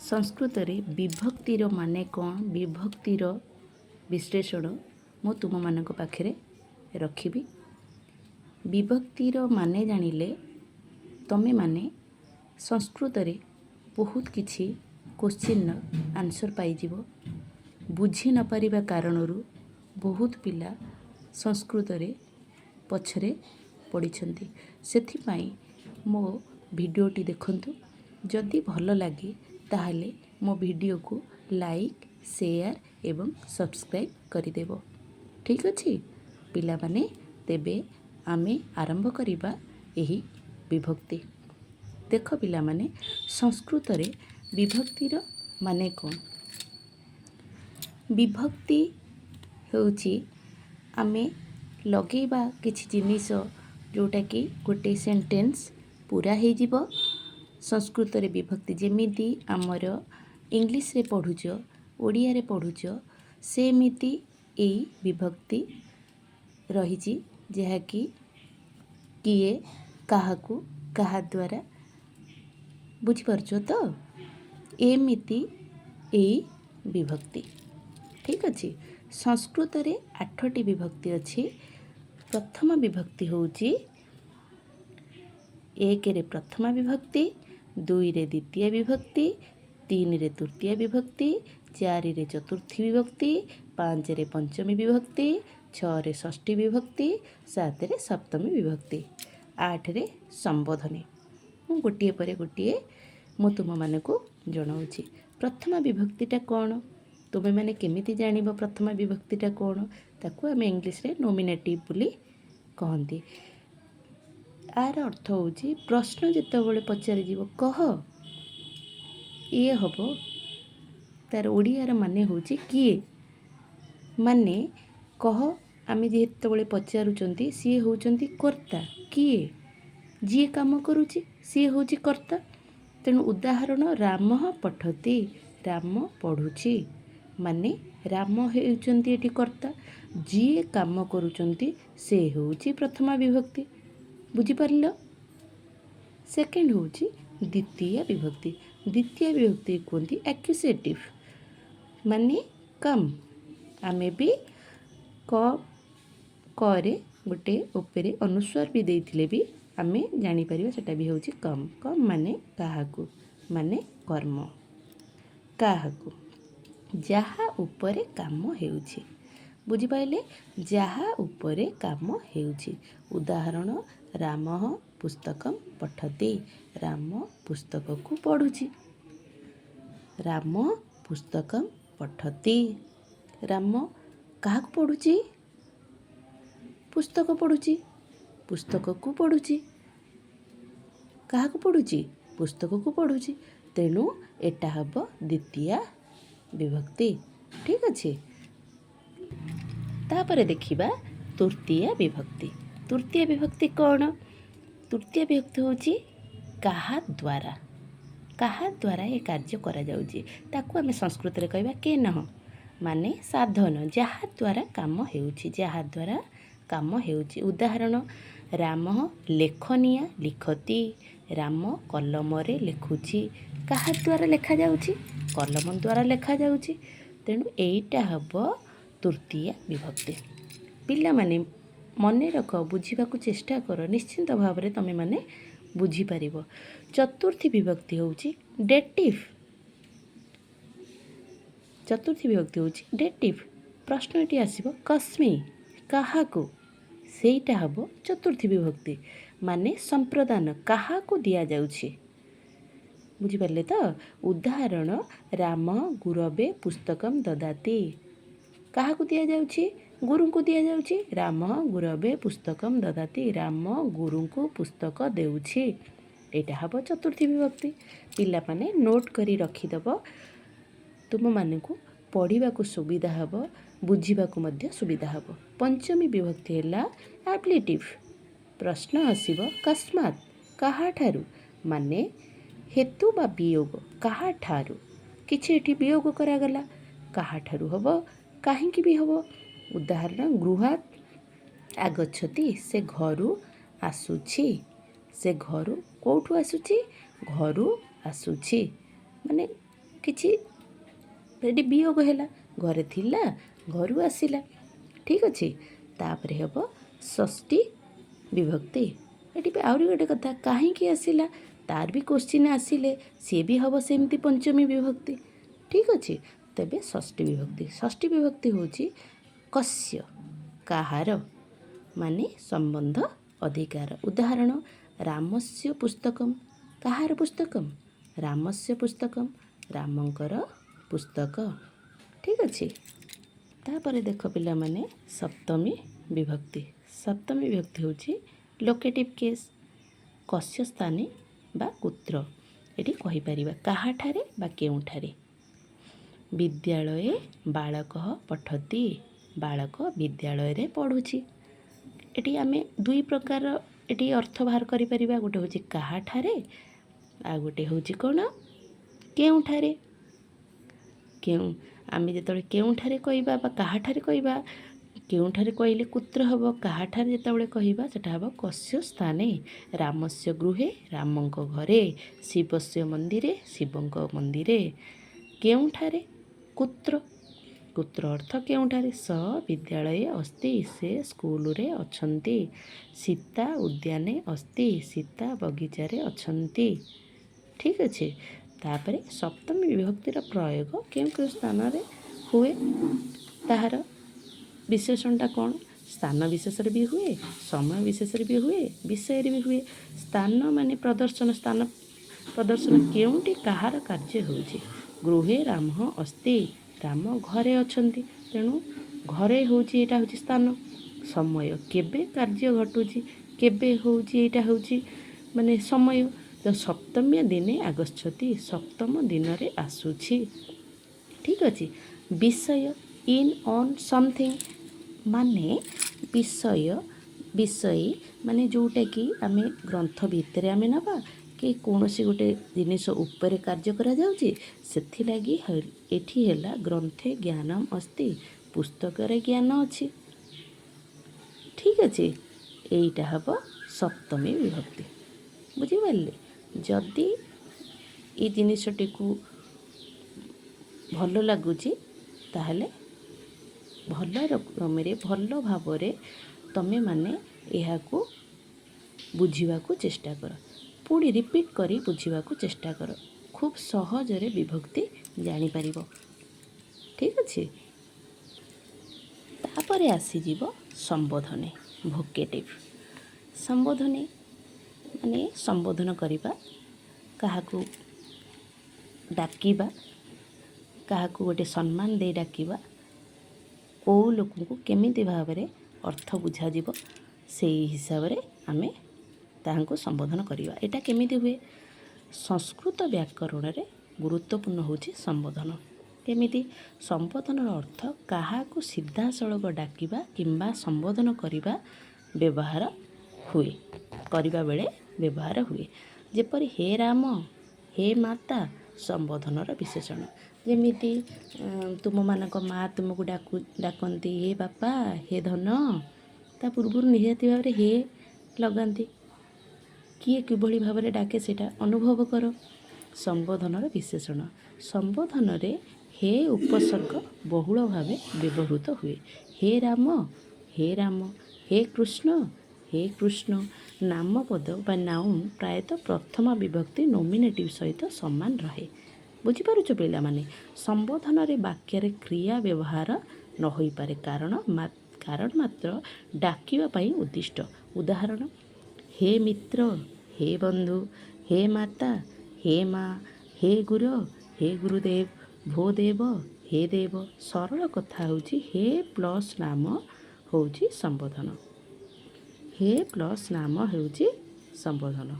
संस्कृत रे विभक्तिर माने कौन विभक्तिर विश्लेषण मु तुम मानक पाखरे रखिबी। विभक्तिर माने जानिले तमे माने संस्कृत रे बहुत किछि क्वेश्चन आंसर पाइजिवो। बुझी न पारिबा कारणरू बहुत पिला संस्कृत रे पछरे पड़िछंती। सेथिपाई मो भिडियोटी देखंतु। जदि भल लागे ताहले मो भिडियो को लाइक शेयर एवं सब्सक्राइब करिदेव। ठीक अछि पिला माने तेबे आमे आरंभ करिबा एही विभक्ति। देख पिला माने संस्कृत रे विभक्तिर माने कोन। विभक्ति होउची आमे लगेबा किछि जिनिस जोटा कि गोटे सेंटेंस पूरा हे जिवो। संस्कृत रे विभक्ति जेमिति आमर इंग्लिश रे पढुच ओडिया रे पढुच सेमिति एई विभक्ति रहिछि जेहा कि किए काहाकू काहा द्वारा बुझि परछो तो एमिति एई विभक्ति। ठीक अछि। संस्कृत रे 8टी विभक्ति अछि। प्रथम विभक्ति होउची 1 रे प्रथम विभक्ति 2 रे द्वितीय विभक्ति 3 रे तृतीय विभक्ति 4 रे चतुर्थी विभक्ति 5 रे पंचमी विभक्ति 6 रे षष्ठी विभक्ति 7 रे सप्तमी विभक्ति 8 रे संबोधनी। मु गोटिए परे गोटिए मु तुम मानकु जणाउछि। प्रथम विभक्तिटा कोन तुमे माने केमिति जानिबो। प्रथम विभक्तिटा कोन ताकू आमे इंग्लिश रे नोमिनेटिव बोली कहंती। आर अर्थ होउची प्रश्न जेतेबेले पचारि जीवो कह ये हबो तार ओडियार माने होउची किए माने कह। आमे जेतेबेले पचारुचंती सी होउचंती कर्ता किए जी काम करूची सी होउची कर्ता। तेणु उदाहरण राम पठति राम पढ़ुची माने राम हेउचंती एटी कर्ता जी काम करूचंती से होउची प्रथमा विभक्ति। बुझी पारिलो। सेकेंड होउची द्वितीय विभक्ति। द्वितीय विभक्ति कोंती एक्यूसेटिव माने कम। आमे भी करे गोटे उपरे अनुस्वार भी देइथिले भी आमे जानि परिबा सेटा भी होउची कम। कम माने काहाकू माने कर्म काहाकू जहा उपरे काम हेउची। बुझी पाइले जहा उपरे काम हेउची। उदाहरण राम पुस्तकम पठति राम पुस्तक को पढ़ुची। राम पुस्तकम पठति राम काहा को पढ़ुची पुस्तक पढ़ुची पुस्तक को पढ़ुची काहा को पढ़ुची पुस्तक को पढ़ुची। तेणु एटा हबो द्वितीय विभक्ति। ठीक अछि। तापरे देखिबा तृतीय विभक्ति। तृतीय विभक्ति कौन। तृतीय विभक्ति होची काहा द्वारा ये कार्य करा जाउची ताकू आमे संस्कृत रे कहबा के न माने साधन जहा द्वारा काम हेउची जहा द्वारा काम हेउची। उदाहरण राम लेखनिया लिखति राम कलम रे लेखुची काहा द्वारा लेखा जाउची कलम द्वारा लेखा जाउची। तेणु एइटा हबो तृतीय विभक्ति। पिला माने मने रख बुझीबाकू चेष्टा कर निश्चिंत भाव रे तमे माने बुझी पारिबो। चतुर्थी विभक्ति होउची डेटिव। चतुर्थी विभक्ति होउची डेटिव। प्रश्न एटी आसीबो कस्मी काहाकू सेइटा हबो चतुर्थी विभक्ति माने संप्रदान काहाकू दिया जाउची। बुझी पारले तो। उदाहरण राम गुरवे पुस्तकम ददाति काहाकू दिया जाउची गुरु को दिया जाउची। राम गुरवे पुस्तकम ददाति राम गुरु को पुस्तक देउची। एटा हबो चतुर्थी विभक्ति। पिला माने नोट करी रखी दबो तुम माने को पढ़िबा को सुविधा हबो बुझिबा को मध्य सुविधा हबो। पंचमी विभक्ति हैला एप्लेटिव। प्रश्न आसीबो कस्मात काहा ठारू माने हेतु बा वियोग काहा ठारू किछि एठी वियोग करा गला काहा ठारू हबो काहेकि भी हबो। उदाहरण गृहात आगच्छति से घरु आसुछि से घरु कोठु आसुछि घरु आसुछि माने କିଛି ଏଠି ବିୟୋଗ ହେଲା, ଘରେ ଥିଲା ଘରୁ ଆସିଲା। ଠିକ୍ ଅଛି। ତାପରେ ହେବ ଷଷ୍ଠୀ ବିଭକ୍ତି। ଏଠି ବି ଆହୁରି ଗୋଟେ କଥା, କାହିଁକି ଆସିଲା ତାର ବି କୋଶ୍ଚିନ୍ ଆସିଲେ ସିଏ ବି ହେବ ସେମିତି ପଞ୍ଚମୀ ବିଭକ୍ତି। ଠିକ୍ ଅଛି। ତେବେ ଷଷ୍ଠୀ ବିଭକ୍ତି। ଷଷ୍ଠୀ ବିଭକ୍ତି ହେଉଛି କସ୍ୟ, କାହାର, ମାନେ ସମ୍ବନ୍ଧ ଅଧିକାର। ଉଦାହରଣ, ରାମସ୍ୟ ପୁସ୍ତକମ୍, କାହାର ପୁସ୍ତକମ୍? ରାମସ୍ୟ ପୁସ୍ତକମ୍, ରାମଙ୍କର ପୁସ୍ତକ। ଠିକ୍ ଅଛି। ତାପରେ ଦେଖ ପିଲାମାନେ ସପ୍ତମୀ ବିଭକ୍ତି। ସପ୍ତମୀ ବିଭକ୍ତି ହେଉଛି ଲୋକେଟିଭ୍ କେସ୍, କସ୍ୟ ସ୍ଥାନେ ବା କୁତ୍ର। ଏଠି କହିପାରିବା କାହାଠାରେ ବା କେଉଁଠାରେ। ବିଦ୍ୟାଳୟେ ବାଳକः ପଠତି, ବାଳକ ବିଦ୍ୟାଳୟରେ ପଢ଼ୁଛି। ଏଠି ଆମେ ଦୁଇ ପ୍ରକାର ଏଠି ଅର୍ଥ ବାହାର କରିପାରିବା। ଗୋଟେ ହେଉଛି କାହାଠାରେ, ଆଉ ଗୋଟେ ହେଉଛି କ'ଣ, କେଉଁଠାରେ। ଆମେ ଯେତେବେଳେ କେଉଁଠାରେ କହିବା ବା କାହାଠାରେ କହିବା, କେଉଁଠାରେ କହିଲେ କୁତ୍ର ହେବ, କାହାଠାରେ ଯେତେବେଳେ କହିବା ସେଟା ହେବ କସ୍ୟ ସ୍ଥାନେ। ରାମସ୍ୟ ଗୃହେ, ରାମଙ୍କ ଘରେ। ଶିବସ୍ୟ ମନ୍ଦିରେ, ଶିବଙ୍କ ମନ୍ଦିରେ। କେଉଁଠାରେ, କୁତ୍ର। କୁତ୍ର ଅର୍ଥ କେଉଁଠାରେ। ସ ବିଦ୍ୟାଳୟ ଅସ୍ତି, ସେ ସ୍କୁଲରେ ଅଛନ୍ତି। ସୀତା ଉଦ୍ୟାନେ ଅସ୍ତି, ସୀତା ବଗିଚାରେ ଅଛନ୍ତି। ଠିକ୍ ଅଛି। ତାପରେ ସପ୍ତମୀ ବିଭକ୍ତିର ପ୍ରୟୋଗ କେଉଁ କେଉଁ ସ୍ଥାନରେ ହୁଏ, ତାହାର ବିଶେଷଣଟା କ'ଣ? ସ୍ଥାନ ବିଶେଷରେ ବି ହୁଏ, ସମୟ ବିଶେଷରେ ବି ହୁଏ, ବିଷୟରେ ବି ହୁଏ। ସ୍ଥାନ ମାନେ ପ୍ରଦର୍ଶନ, ସ୍ଥାନ ପ୍ରଦର୍ଶନ କେଉଁଠି କାହାର କାର୍ଯ୍ୟ ହେଉଛି। ଗୃହେ ରାମ ଅସ୍ତି, ରାମ ଘରେ ଅଛନ୍ତି, ତେଣୁ ଘରେ ହେଉଛି ଏଇଟା ହେଉଛି ସ୍ଥାନ। ସମୟ କେବେ କାର୍ଯ୍ୟ ଘଟୁଛି, କେବେ ହେଉଛି ଏଇଟା ହେଉଛି ମାନେ ସମୟ। ତ ସପ୍ତମୀ ଦିନେ ଆଗଚ୍ଛତି, ସପ୍ତମ ଦିନରେ ଆସୁଛି। ଠିକ୍ ଅଛି। ବିଷୟ ଇନ୍ ଅନ୍ ସମଥିଙ୍ଗ, ମାନେ ବିଷୟ ମାନେ ଯେଉଁଟାକି ଆମେ ଗ୍ରନ୍ଥ ଭିତରେ ଆମେ ନେବା କି କୌଣସି ଗୋଟେ ଜିନିଷ ଉପରେ କାର୍ଯ୍ୟ କରାଯାଉଛି, ସେଥିଲାଗି ଏଠି ହେଲା ଗ୍ରନ୍ଥେ ଜ୍ଞାନମ୍ ଅସ୍ତି, ପୁସ୍ତକରେ ଜ୍ଞାନ ଅଛି। ଠିକ୍ ଅଛି। ଏଇଟା ହେବ ସପ୍ତମୀ ବିଭକ୍ତି। ବୁଝିପାରିଲେ? ଯଦି ଏ ଜିନିଷଟିକୁ ଭଲ ଲାଗୁଛି ତାହେଲେ ଭଲ ଭାବରେ ତମେମାନେ ଏହାକୁ ବୁଝିବାକୁ ଚେଷ୍ଟା କର। ପୁଣି ରିପିଟ୍ କରି ବୁଝିବାକୁ ଚେଷ୍ଟା କର। ଖୁବ୍ ସହଜରେ ବିଭକ୍ତି ଜାଣିପାରିବ। ଠିକ୍ ଅଛି। ତାପରେ ଆସିଯିବ ସମ୍ବୋଧନୀ, ଭୋକେଟିଭ୍। ସମ୍ବୋଧନୀ ମାନେ ସମ୍ବୋଧନ କରିବା, କାହାକୁ ଡାକିବା, କାହାକୁ ଗୋଟେ ସମ୍ମାନ ଦେଇ ଡାକିବା, କେଉଁ ଲୋକଙ୍କୁ କେମିତି ଭାବରେ ଅର୍ଥ ବୁଝାଯିବ ସେଇ ହିସାବରେ ଆମେ ତାହାଙ୍କୁ ସମ୍ବୋଧନ କରିବା। ଏଇଟା କେମିତି ହୁଏ? ସଂସ୍କୃତ ବ୍ୟାକରଣରେ ଗୁରୁତ୍ୱପୂର୍ଣ୍ଣ ହେଉଛି ସମ୍ବୋଧନ। କେମିତି? ସମ୍ବୋଧନର ଅର୍ଥ କାହାକୁ ସିଧାସଳଖ ଡାକିବା କିମ୍ବା ସମ୍ବୋଧନ କରିବା ବେଳେ ବ୍ୟବହାର ହୁଏ। ଯେପରି ହେ ରାମ, ହେ ମାତା ସମ୍ବୋଧନର ବିଶେଷଣ। ଯେମିତି ତୁମମାନଙ୍କ ମା ତୁମକୁ ଡାକନ୍ତି ହେ ବାପା, ହେ ଧନ, ତା ପୂର୍ବରୁ ନିହାତି ଭାବରେ ହେ ଲଗାନ୍ତି। କିଏ କିଭଳି ଭାବରେ ଡାକେ ସେଇଟା ଅନୁଭବ କର। ସମ୍ବୋଧନର ବିଶେଷଣ। ସମ୍ବୋଧନରେ ହେ ଉପସର୍ଗ ବହୁଳ ଭାବେ ବ୍ୟବହୃତ ହୁଏ। ହେ ରାମ, ହେ ରାମ, ହେ କୃଷ୍ଣ, ହେ କୃଷ୍ଣ। ନାମପଦ ବା ନାଉନ୍ ପ୍ରାୟତଃ ପ୍ରଥମ ବିଭକ୍ତି ନୋମିନେଟିଭ୍ ସହିତ ସମାନ ରହେ। ବୁଝିପାରୁଛ ପିଲାମାନେ? ସମ୍ବୋଧନରେ ବାକ୍ୟରେ କ୍ରିୟା ବ୍ୟବହାର ନ ହୋଇପାରେ, କାରଣ ମାତ୍ର ଡାକିବା ପାଇଁ ଉଦ୍ଦିଷ୍ଟ। ଉଦାହରଣ, ହେ ମିତ୍ର, ହେ ବନ୍ଧୁ, ହେ ମାତା, ହେ ମା, ହେ ଗୁର, ହେ ଗୁରୁଦେବ, ଭୋ ଦେବ, ହେ ଦେବ। ସରଳ କଥା ହେଉଛି ହେ ପ୍ଲସ୍ ନାମ ହେଉଛି ସମ୍ବୋଧନ। ହେ ପ୍ଲସ୍ ନାମ ହେଉଛି ସମ୍ବୋଧନ।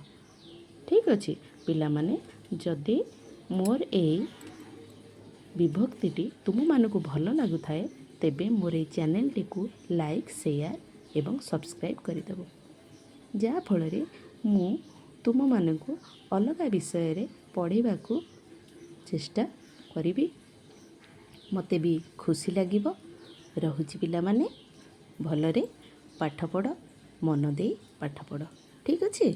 ଠିକ୍ ଅଛି ପିଲାମାନେ, ଯଦି ମୋର ଏଇ ବିଭକ୍ତିଟି ତୁମମାନଙ୍କୁ ଭଲ ଲାଗୁଥାଏ ତେବେ ମୋର ଏଇ ଚ୍ୟାନେଲଟିକୁ ଲାଇକ୍, ସେୟାର ଏବଂ ସବସ୍କ୍ରାଇବ୍ କରିଦେବ, ଯାହାଫଳରେ ମୁଁ ତୁମମାନଙ୍କୁ ଅଲଗା ବିଷୟରେ ପଢ଼ିବାକୁ ଚେଷ୍ଟା କରିବି। ମୋତେ ବି ଖୁସି ଲାଗିବ। ରହୁଛି ପିଲାମାନେ, ଭଲରେ ପାଠ ପଢ଼, ମନ ଦେଇ ପାଠ ପଢ଼। ଠିକ୍ ଅଛି।